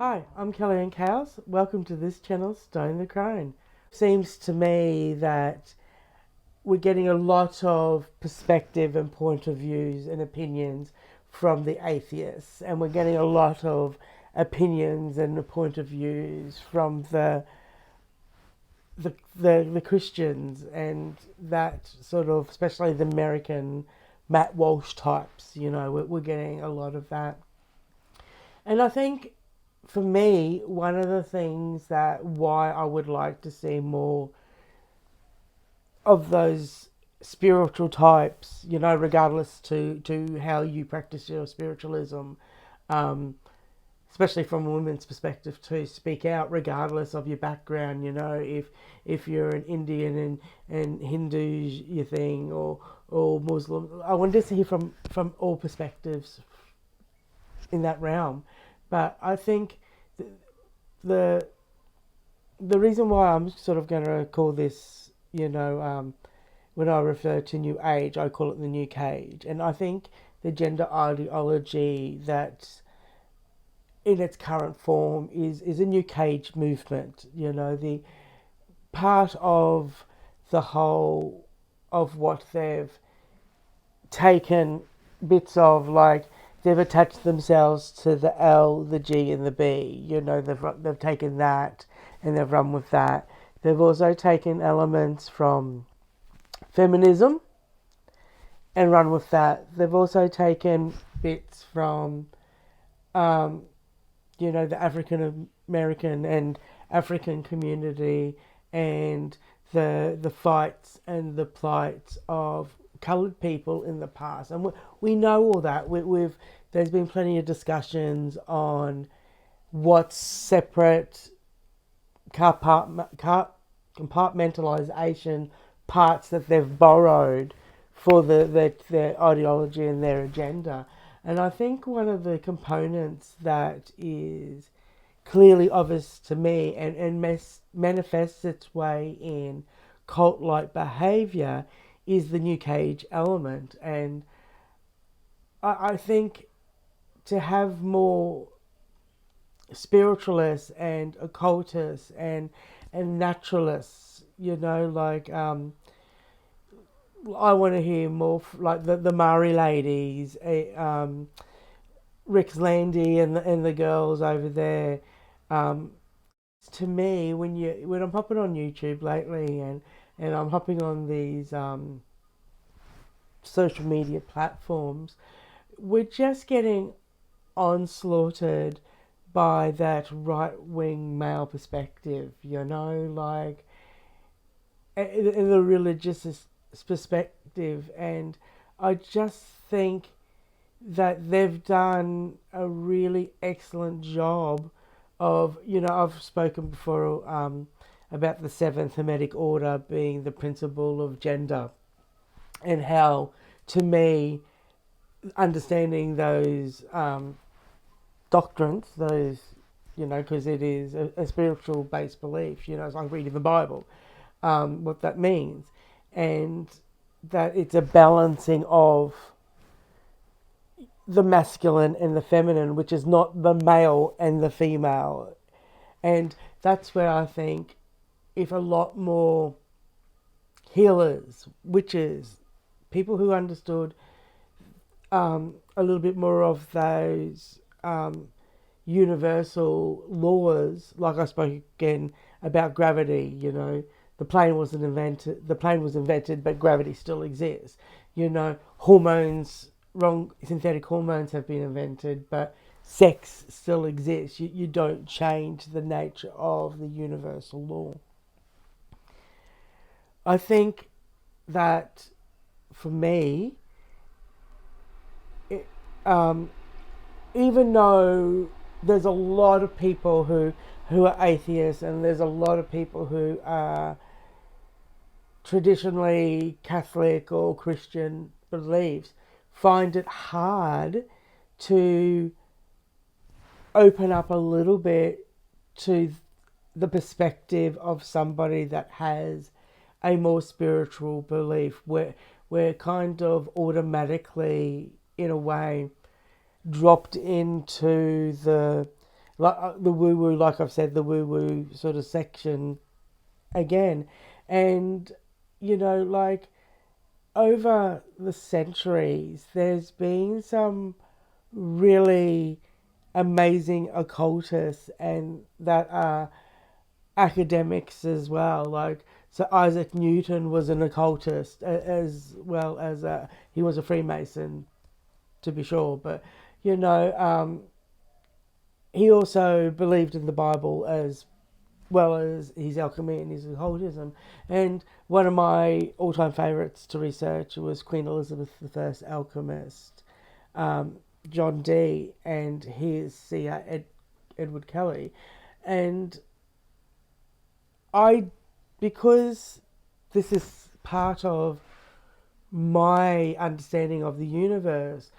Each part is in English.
Hi, I'm Kellyanne Cowles. Welcome to this channel, Stone the Crone. Seems to me that we're getting a lot of perspective and point of views and opinions from the atheists, and we're getting a lot of opinions and point of views from the Christians, and that sort of, especially the American Matt Walsh types. We're getting a lot of that. And I think for me, one of the things that why I would like to see more of those spiritual types, regardless to how you practice your spiritualism, um, especially from a woman's perspective, to speak out regardless of your background. If you're an Indian and Hindu's your thing, or Muslim, I wanted to hear from all perspectives in that realm. But I think the the reason why I'm sort of going to call this, when I refer to New Age, I call it the New Cage. And I think the gender ideology that in its current form is a New Cage movement. The part of the whole of what they've taken bits of, like they've attached themselves to the L, the G, and the B. They've taken that and they've run with that. They've also taken elements from feminism and run with that. They've also taken bits from, the African American and African community, and the fights and the plight of coloured people in the past, and we know all that. There's been plenty of discussions on what's separate compartmentalization parts that they've borrowed for their ideology and their agenda. And I think one of the components that is clearly obvious to me and manifests its way in cult-like behavior is the New Cage element. And I think to have more spiritualists and occultists and naturalists, I want to hear more like the Maori ladies, Rick Landy and the girls over there. To me, when I'm hopping on YouTube lately, and I'm hopping on these social media platforms, we're just getting onslaughted by that right wing male perspective, like in the religious perspective. And I just think that they've done a really excellent job of, I've spoken before about the seventh Hermetic Order being the principle of gender, and how, to me, understanding those doctrines, those, because it is a spiritual based belief, it's like reading the Bible, what that means, and that it's a balancing of the masculine and the feminine, which is not the male and the female. And that's where I think if a lot more healers, witches, people who understood a little bit more of those universal laws, like I spoke again about gravity, the plane wasn't invented, the plane was invented, but gravity still exists. Hormones, wrong synthetic hormones have been invented, but sex still exists. You don't change the nature of the universal law. I think that for me, it, even though there's a lot of people who are atheists, and there's a lot of people who are traditionally Catholic or Christian beliefs, find it hard to open up a little bit to the perspective of somebody that has a more spiritual belief. We're kind of automatically, in a way, dropped into the like the woo woo, like I've said, the woo woo sort of section again, and like over the centuries, there's been some really amazing occultists and that are academics as well. Like, so Isaac Newton was an occultist as well as he was a Freemason, to be sure, but he also believed in the Bible as well as his alchemy and his occultism. And one of my all-time favourites to research was Queen Elizabeth I's alchemist, John Dee, and his seer Edward Kelly. And I, because this is part of my understanding of the universe,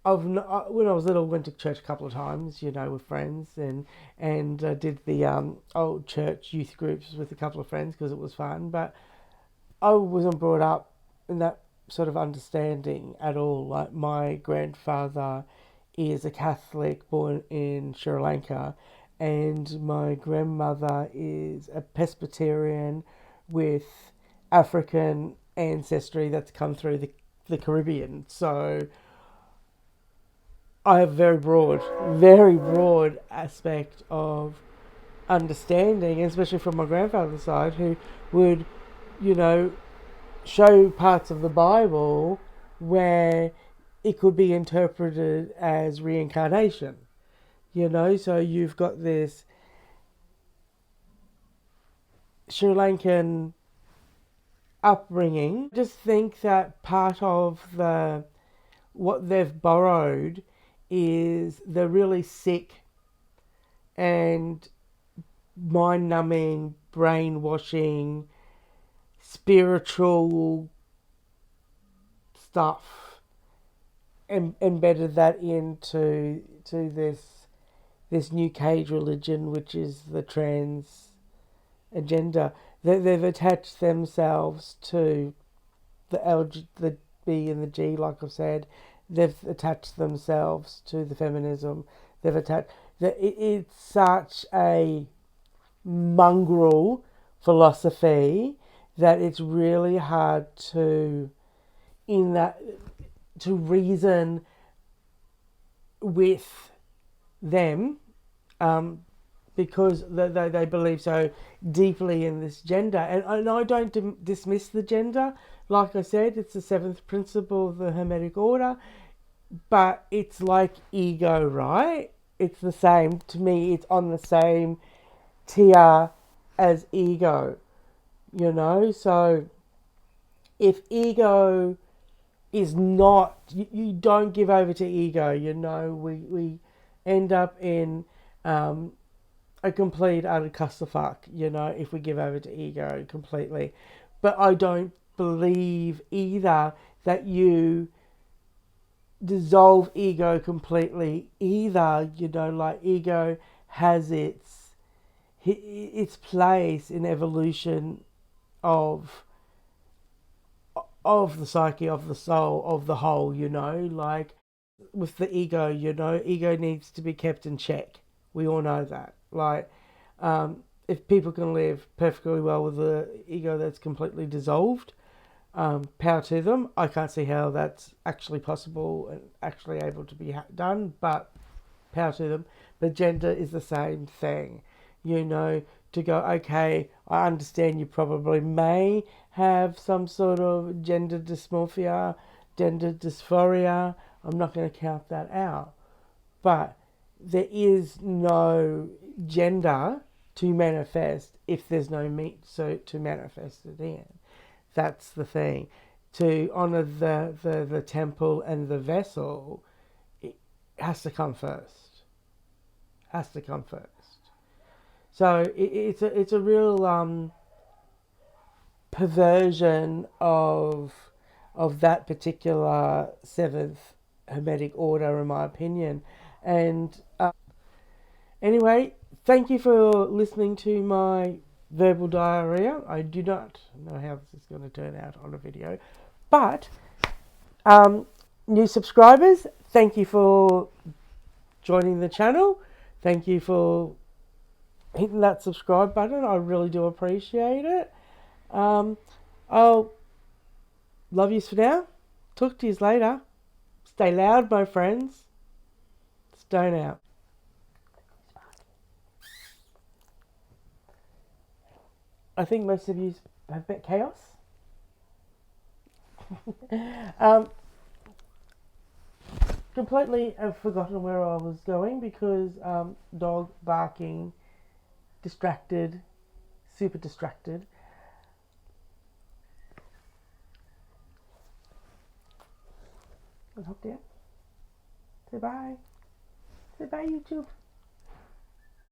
when I was little, went to church a couple of times, with friends, and did the old church youth groups with a couple of friends because it was fun. But I wasn't brought up in that sort of understanding at all. Like, my grandfather is a Catholic born in Sri Lanka, and my grandmother is a Presbyterian with African ancestry that's come through the Caribbean. So I have very broad aspect of understanding, especially from my grandfather's side, who would, you know, show parts of the Bible where it could be interpreted as reincarnation. So you've got this Sri Lankan upbringing. Just think that part of what they've borrowed is the really sick and mind-numbing, brainwashing, spiritual stuff, and embedded that into this new cage religion, which is the trans agenda. They've attached themselves to the B and the G, like I've said. They've attached themselves to the feminism. They've attached that it's such a mongrel philosophy that it's really hard to reason with them, because they believe so deeply in this gender. And I don't dismiss the gender. Like I said, it's the seventh principle of the Hermetic Order, but it's like ego, right? It's the same, to me, it's on the same tier as ego, So if ego is not, you don't give over to ego, we end up in a complete utter clusterfuck, if we give over to ego completely. But I don't believe either that you dissolve ego completely either. Like, ego has its place in evolution of the psyche, of the soul, of the whole. Like, with the ego, ego needs to be kept in check. We all know that. Like, if people can live perfectly well with the ego that's completely dissolved, power to them. I can't see how that's actually possible and actually able to be done, but power to them. But gender is the same thing. To go, okay, I understand you probably may have some sort of gender dysmorphia, gender dysphoria. I'm not going to count that out. But there is no gender to manifest if there's no meat so to manifest it in. That's the thing. To honour the temple and the vessel, it has to come first. Has to come first. So it's a real perversion of that particular seventh Hermetic order, in my opinion. And anyway, thank you for listening to my verbal diarrhea. I do not know how this is going to turn out on a video, but new subscribers, thank you for joining the channel. Thank you for hitting that subscribe button. I really do appreciate it. I'll love yous for now. Talk to yous later. Stay loud, my friends. Stone out. I think most of you have met Chaos. Completely have forgotten where I was going because dog barking, distracted, super distracted. I hope down. Say bye. Say bye, YouTube.